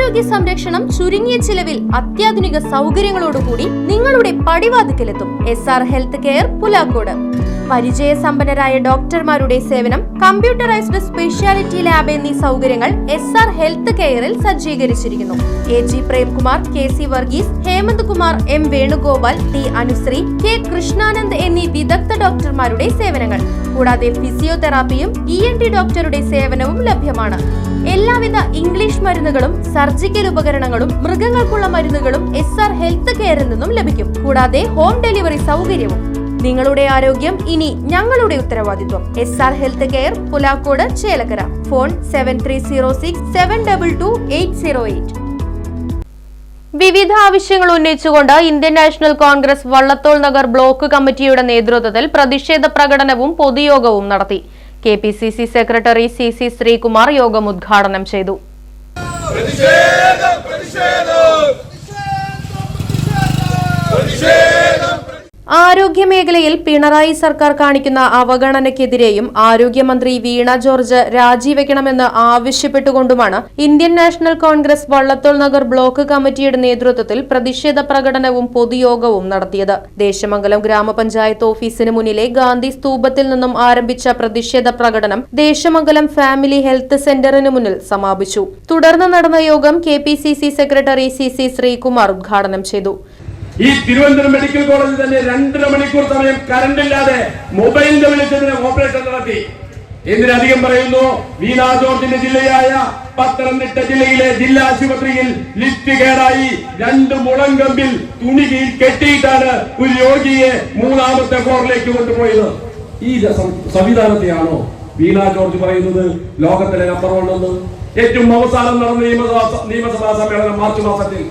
ആരോഗ്യ സംരക്ഷണം ചുരുങ്ങിയ ചിലവിൽ അത്യാധുനിക സൗകര്യങ്ങളോടുകൂടി നിങ്ങളുടെ പടിവാതിക്കലെത്തും. SR health care Pulakode. പരിചയസമ്പന്നരായ ഡോക്ടർമാരുടെ സേവനം, കമ്പ്യൂട്ടറൈസ്ഡ് സ്പെഷ്യാലിറ്റി ലാബ് എന്നീ സൗകര്യങ്ങൾ SR ഹെൽത്ത് കെയറിൽ സജ്ജീകരിച്ചിരിക്കുന്നു. AG Premkumar, KC Varghese, Hemant Kumar, M Venugopal, T Anusree, K Krishnanand എന്നീ വിദഗ്ധ ഡോക്ടർമാരുടെ സേവനങ്ങൾ. കൂടാതെ ഫിസിയോതെറാപ്പിയും ENT ഡോക്ടറുടെ സേവനവും ലഭ്യമാണ്. എല്ലാവിധ ഇംഗ്ലീഷ് മരുന്നുകളും സർജിക്കൽ ഉപകരണങ്ങളും മൃഗങ്ങൾക്കുള്ള മരുന്നുകളും SR ഹെൽത്ത് കെയറിൽ നിന്നും ലഭിക്കും. കൂടാതെ ഹോം ഡെലിവറി സൗകര്യവും. നിങ്ങളുടെ ആരോഗ്യം ഇനി ഞങ്ങളുടെ ഉത്തരവാദിത്വം. SR health care Pulakkode, Chelakkara. Phone 7306722808. വിവിധ ആവശ്യങ്ങൾ ഉന്നയിച്ചുകൊണ്ട് Indian National Congress Vallathol Nagar block കമ്മിറ്റിയുടെ നേതൃത്വത്തിൽ പ്രതിഷേധ പ്രകടനവും പൊതുയോഗവും നടത്തി. KPCC സെക്രട്ടറി CC ശ്രീകുമാർ യോഗം ഉദ്ഘാടനം ചെയ്തു. ആരോഗ്യമേഖലയിൽ പിണറായി സർക്കാർ കാണിക്കുന്ന അവഗണനയ്ക്കെതിരെയും ആരോഗ്യമന്ത്രി വീണ ജോർജ് രാജിവെക്കണമെന്ന് ആവശ്യപ്പെട്ടുകൊണ്ടുമാണ് Indian National Congress Vallathol Nagar block കമ്മിറ്റിയുടെ നേതൃത്വത്തിൽ പ്രതിഷേധ പ്രകടനവും പൊതുയോഗവും നടത്തിയത്. ദേശമംഗലം ഗ്രാമപഞ്ചായത്ത് ഓഫീസിന് മുന്നിലെ ഗാന്ധി സ്തൂപത്തിൽ നിന്നും ആരംഭിച്ച പ്രതിഷേധ പ്രകടനം ദേശമംഗലം ഫാമിലി ഹെൽത്ത് സെന്ററിന് മുന്നിൽ സമാപിച്ചു. തുടർന്ന് നടന്ന യോഗം KPCC സെക്രട്ടറി CC ശ്രീകുമാർ ഉദ്ഘാടനം ചെയ്തു. ഈ തിരുവനന്തപുരം മെഡിക്കൽ കോളേജിൽ തന്നെ 2.5 മണിക്കൂർ സമയം കറണ്ട് ഇല്ലാതെ മൊബൈലിന്റെ വെളിച്ചത്തിന് ഓപ്പറേഷൻ നടത്തി. എന്തിനധികം പറയുന്നു, വീണ ജോർജിന്റെ ജില്ലയായ പത്തനംതിട്ട ജില്ലയിലെ ജില്ലാ ആശുപത്രിയിൽ ലിഫ്റ്റ് കേടായി 2 മുളം കമ്പിൽ തുണി കെട്ടിയിട്ടാണ് ഒരു രോഗിയെ 3ാമത്തെ ഫ്ലോറിലേക്ക് കൊണ്ടുപോയത്. ഈ സംവിധാനത്തെയാണോ വീണ ജോർജ് പറയുന്നത് ലോകത്തിലെ നമ്പർ 1 എന്ന്? ഏറ്റവും അവസാനം നടന്ന നിയമസഭാ സമ്മേളനം മാർച്ച് മാസത്തിൽ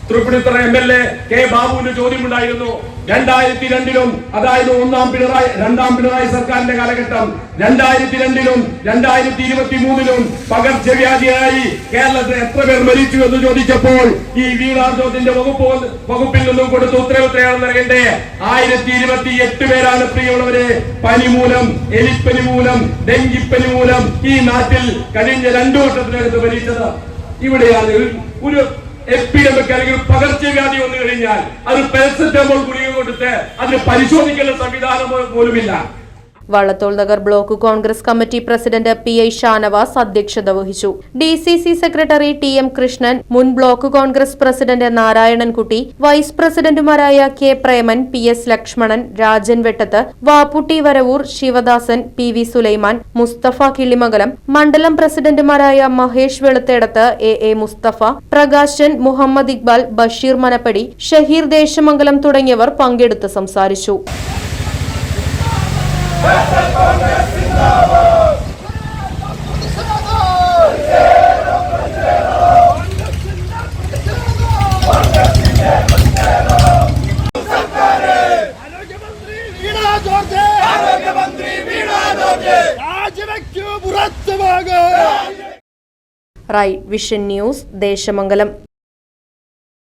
തൃപ്പൂണിത്തുറ MLA K ബാബുവിന് ചോദ്യമുണ്ടായിരുന്നു. 2002 അതായത് രണ്ടാം പിണറായി സർക്കാരിന്റെ കാലഘട്ടം 2002 2023 പകർച്ചവ്യാധിയായി കേരളത്തിൽ എത്ര പേർ മരിച്ചു എന്ന് ചോദിച്ചപ്പോൾ ഈ വീണ ജോർജിന്റെ വകുപ്പിൽ നിന്നും കൊടുത്ത ഉത്തരവാണെന്ന് അറിയണ്ടേ, 1028 പേരാണ് പ്രിയമുള്ളവരെ പനി മൂലം, എലിപ്പനി മൂലം, ഡെങ്കിപ്പനി മൂലം ഈ നാട്ടിൽ കഴിഞ്ഞ 2 വർഷത്തിനകത്ത് മരിച്ചത്. ഇവിടെയാണ് ഒരു എപ്പിഡമിക് അല്ലെങ്കിൽ പകർച്ചവ്യാധി വന്നു കഴിഞ്ഞാൽ അത് പാരസെറ്റമോൾ ഗുളിക കൊടുത്ത് അതിന് പരിശോധിക്കുന്ന സംവിധാനം പോലുമില്ല. Vallathol Nagar block Congress committee president PI Shanavas അധ്യക്ഷത വഹിച്ചു. DCC സെക്രട്ടറി TM കൃഷ്ണൻ, മുൻ block Congress president Narayanankutty, vice പ്രസിഡന്റുമാരായ K Preman, PS Lakshmanan, Rajan Vettath, Vapputty Varavoor, Sivadasan, PV Sulaiman, Musthafa Killimangalam, മണ്ഡലം പ്രസിഡന്റുമാരായ മഹേഷ് വെളുത്തേടത്ത്, AA മുസ്തഫ, പ്രകാശൻ, മുഹമ്മദ് ഇക്ബാൽ, ബഷീർ മനപ്പടി, ഷഹീർ ദേശമംഗലം തുടങ്ങിയവർ പങ്കെടുത്ത് സംസാരിച്ചു. Right vision news, Desamangalam.